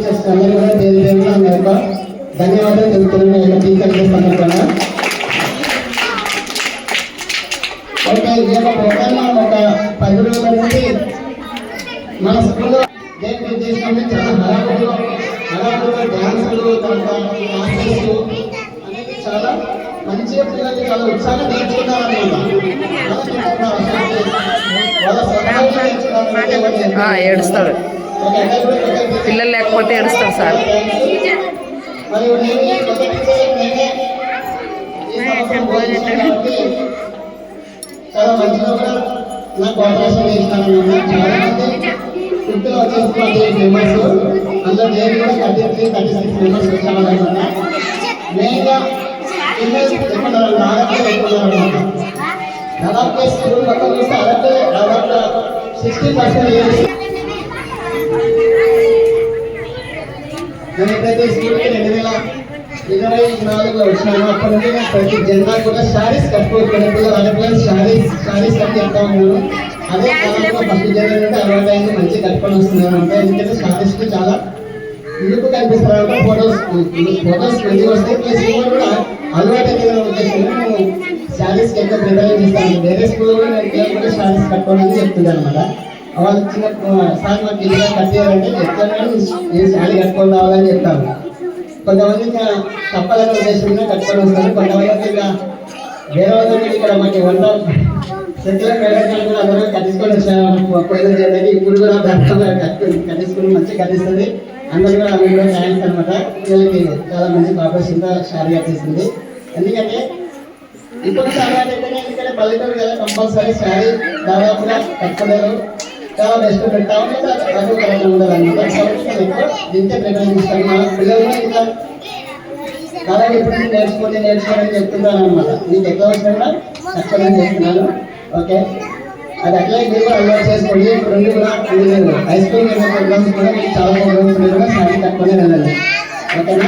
Teachers అందరూ కూడా పేరు పేరున నా యొక్క ధన్యవాదాలు తెలుపుతున్నాను టీచర్స్ సందర్భంగా. ఓకే, ఈ యొక్క ప్రోగ్రామ్ ఒక 10 రోజుల నుండి మన స్కూల్లో డేట్ చేసినప్పుడు చాలా హడావుడిగా డ్యాన్సులు క్లాసెస్ అనేది చాలా మంచిగా పిల్లలు చాలా ఉత్సాహంగా నేర్చుకున్నారన్నమాట. ఏడుస్తాడు, పిల్లలు లేకపోతే ఏడుస్తాడు సార్. చాలా మంచిగా కూడా నాకు కోఆపరేషన్ చేస్తాను. చాలా మంది ఫిఫ్త్లో వచ్చేసి 28 మెంబర్స్, అందులో నేను కూడా 36 మెంబర్స్ వచ్చామన్నమాట. మెయిన్గా పిల్లలు ఎక్కున్నారు, దాదాపు ఎక్కున్నారన్నమాట. దాదాపు స్కూల్ పక్కన చూస్తే దాదాపు 60% నేను ఎప్పుడైతే స్కూల్కి 2024లో వచ్చినాను అప్పటి నుండి నేను ప్రతి జెండా కూడా శారీస్ కట్టుకోవచ్చు. పిల్లలు శారీస్ కట్టి చెప్తా ఉన్నాను. అదే కాలంలో ఫస్ట్ జనవరి నుండి అలవాటు అయింది, మంచి కట్టుకొని వస్తున్నాను అంటే. ఎందుకంటే శారీస్కి చాలా ఇరుకు కనిపిస్తారు, ఫొటోస్ మంచిగా వస్తాయి. ప్లస్ ఇంకోటి కూడా అలవాటు అయితే ఉద్దేశంలో నేను శారీస్కి ఎక్కువ ప్రిపేర్ చేస్తాను. వేరే స్కూల్లో కూడా నేను పిల్లలు కూడా శారీస్ కట్టుకోవాలని చెప్తున్నాను అనమాట. వాళ్ళు చిన్న సార్ మాకు ఇలా కట్టారంటే చెప్తాను, ఈ శారీ కట్టుకొని రావాలని చెప్తాను. కొంతమంది తప్పదని ఉద్దేశంగా కట్టుకొని వస్తారు. కొంతమంది ఇక వేరే వాళ్ళకి ఇక్కడ మాకు వంట సెటిల్ కూడా అందరూ కట్టించుకొని వచ్చాము పొయ్యిలు చేయడానికి. ఇప్పుడు కూడా కట్టించుకుని మంచిగా కట్టిస్తుంది. అందరూ కూడా థ్యాంక్స్ అనమాట. వీళ్ళకి చాలా మంచి కాపరేషన్గా శారీ కట్టిస్తుంది. ఎందుకంటే ఇప్పుడు శారీ అయితేనే, ఎందుకంటే పల్లెటూరు కదా, కంపల్సరీ శారీ దాదాపుగా కట్టుకోలేరు. చాలా బెస్ట్ పెట్టాము, అది కరెక్ట్ ఉండదు అనమాట. కాబట్టి నేను ఎక్కువ దీంతో ప్రిపేర్ చేస్తాను. మా పిల్లలు కూడా ఇట్లా దాదాపు ఇప్పుడు నేర్చుకోని చెప్తున్నాను అనమాట. మీకు ఎక్కువ వచ్చినా కష్టమని చెప్తున్నాను. ఓకే, అది అట్లా మీరు కూడా అలవాటు చేసుకోండి. ఇప్పుడు కూడా హై స్కూల్ ప్రోగ్రామ్స్ కూడా మీకు చాలా ప్రోగ్రామ్స్ కూడా శారీ తక్కువనే వెళ్ళండి. ఓకేనా?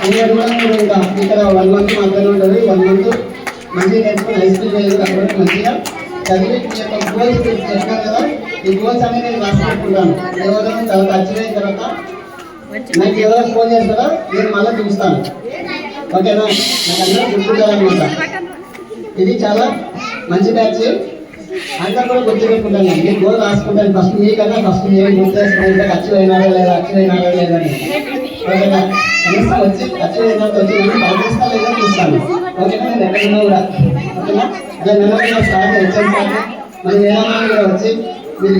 అందరూ కూడా మీరు ఇక్కడ 1 month మాత్రమే ఉంటుంది. 1 month మంచిగా నేర్చుకుని హై స్కూల్ వెళ్ళి అక్కడ మంచిగా చదివి మీ యొక్క గోల్స్ చెప్పాను కదా, ఈ గోల్స్ అనేది నేను రాసి పెట్టుకుంటాను. ఎవరైనా తర్వాత అచీవ్ అయిన తర్వాత నాకు ఎవరైనా ఫోన్ చేస్తారో నేను మళ్ళీ చూస్తాను. ఓకేనా? నాకు అందరూ గుర్తుంటారనమాట. ఇది చాలా మంచి బ్యాచ్, అందరూ కూడా గుర్తుపెట్టుకుంటాను. నేను గోల్ రాసుకుంటాను. ఫస్ట్ నేను గుర్తేసుకుంటే అచీవ్ అయినారా లేదా అని. ఓకేనా? కనీసం వచ్చి అచీవ్ అయిన వచ్చి నేను పంపిస్తా లేదా చూస్తాను. ఓకేనా? నేను ఎక్కడున్నా కూడా. ఓకేనా? దాని స్టార్ట్ వచ్చాను. మరి ఏమన్నా కూడా వచ్చి మీరు